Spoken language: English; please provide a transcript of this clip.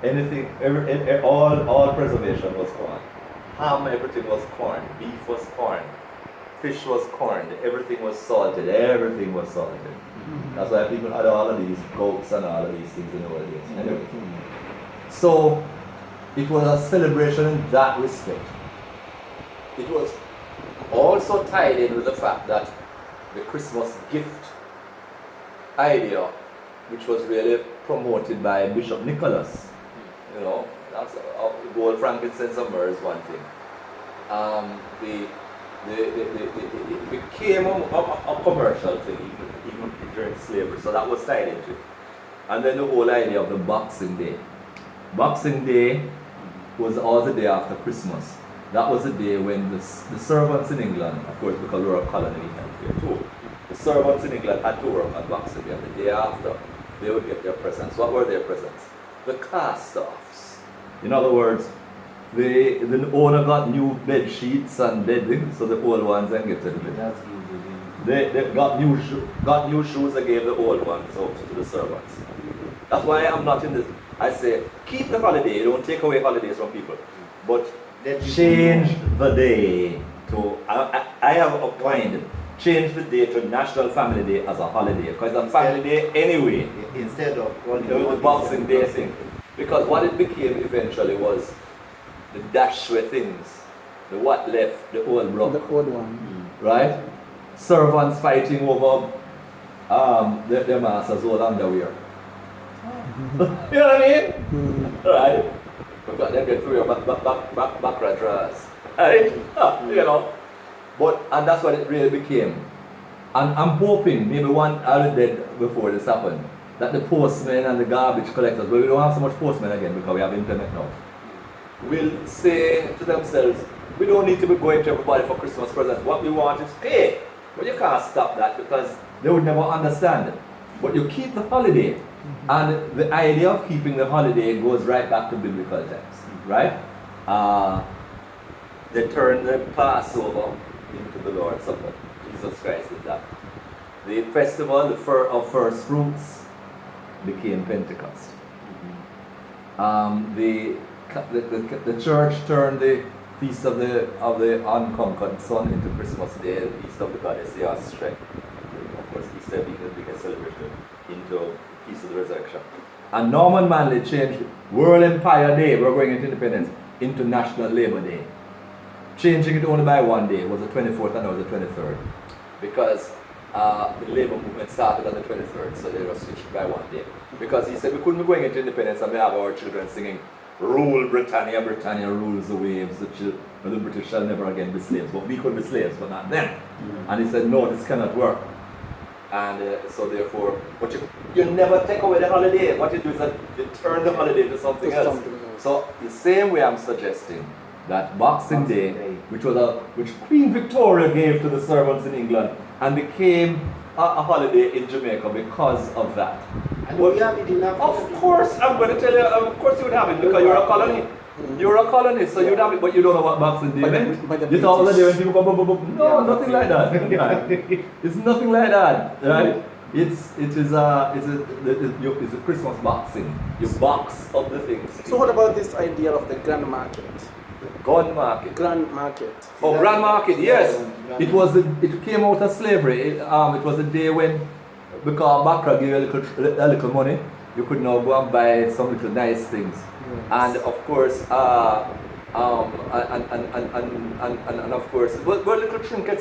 anything, all preservation was corn. Ham, everything was corn. Beef was corn. Fish was corn. Everything was salted. Everything was salted. That's why people had all of these goats and all of these things in the old days. And everything. So it was a celebration in that respect. It was also tied in with the fact that the Christmas gift idea, which was really promoted by Bishop Nicholas, that's gold, frankincense, and myrrh is one thing. It became a commercial thing even during slavery, so that was tied into it. And then the whole idea of the Boxing Day. Boxing Day was all the day after Christmas. That was the day when the servants in England, of course, because we were a colony here too, the servants in England had to work on Boxing Day, and the day after they would get their presents. What were their presents? The cast-offs. In other words, the owner got new bed sheets and bedding, so the old ones then get to the bed. They got new shoes, they gave the old ones out to the servants. That's why I'm not in this. I say, keep the holiday, you don't take away holidays from people. But change the day to, I have opined, change the day to National Family Day as a holiday, because it's a family day anyway. Instead of the Boxing Day thing. Because what it became eventually was the Dashway things, the what left, the old block. The old one. Right? Servants fighting over their master's old underwear. You know what I mean? Right? We've got them get through your back drawers. Right? And that's what it really became. And I'm hoping, maybe one hour dead before this happened, that the postmen and the garbage collectors, but we don't have so much postmen again because we have internet now, will say to themselves, we don't need to be going to everybody for Christmas presents. What we want is pay. But you can't stop that because they would never understand it. But you keep the holiday. And the idea of keeping the holiday goes right back to biblical times, right? They turned the Passover into the Lord's Supper. Jesus Christ did that. The festival of first fruits became Pentecost. The church turned the Feast of the Unconquered Sun into Christmas Day, the Feast of the Goddess, the Astrek. Of course, Easter being the biggest celebration, into Feast of the Resurrection. And Norman Manley changed World Empire Day, we're going into independence, into National Labor Day. Changing it only by one day, it was the 24th and now the 23rd. Because the labor movement started on the 23rd, so they just switched by one day. Because he said we couldn't be going into independence and we have our children singing, "Rule Britannia, Britannia rules the waves, the British shall never again be slaves." But we could be slaves, but not them. And he said, no, this cannot work. And so therefore, but you never take away the holiday. What you do is that you turn the holiday into something else. So the same way I'm suggesting that Boxing Day, which Queen Victoria gave to the servants in England and became a holiday in Jamaica because of that. And we have it in Africa. Of course, I'm going to tell you, of course you would have it because you're a colony. You're a colony, so you'd have it, but you don't know what Boxing Day meant. You thought all the day when people go, boom, boom, boom. No, nothing like that. It's nothing like that, right? It's a Christmas boxing. You box up the things. So what about this idea of the grand market? Gun market. Grand market. Oh, grand market, yes. It came out of slavery. It was a day when, because Bakra gave you a little money, you could now go and buy some little nice things. Yes. And of course, and of course, but little trinkets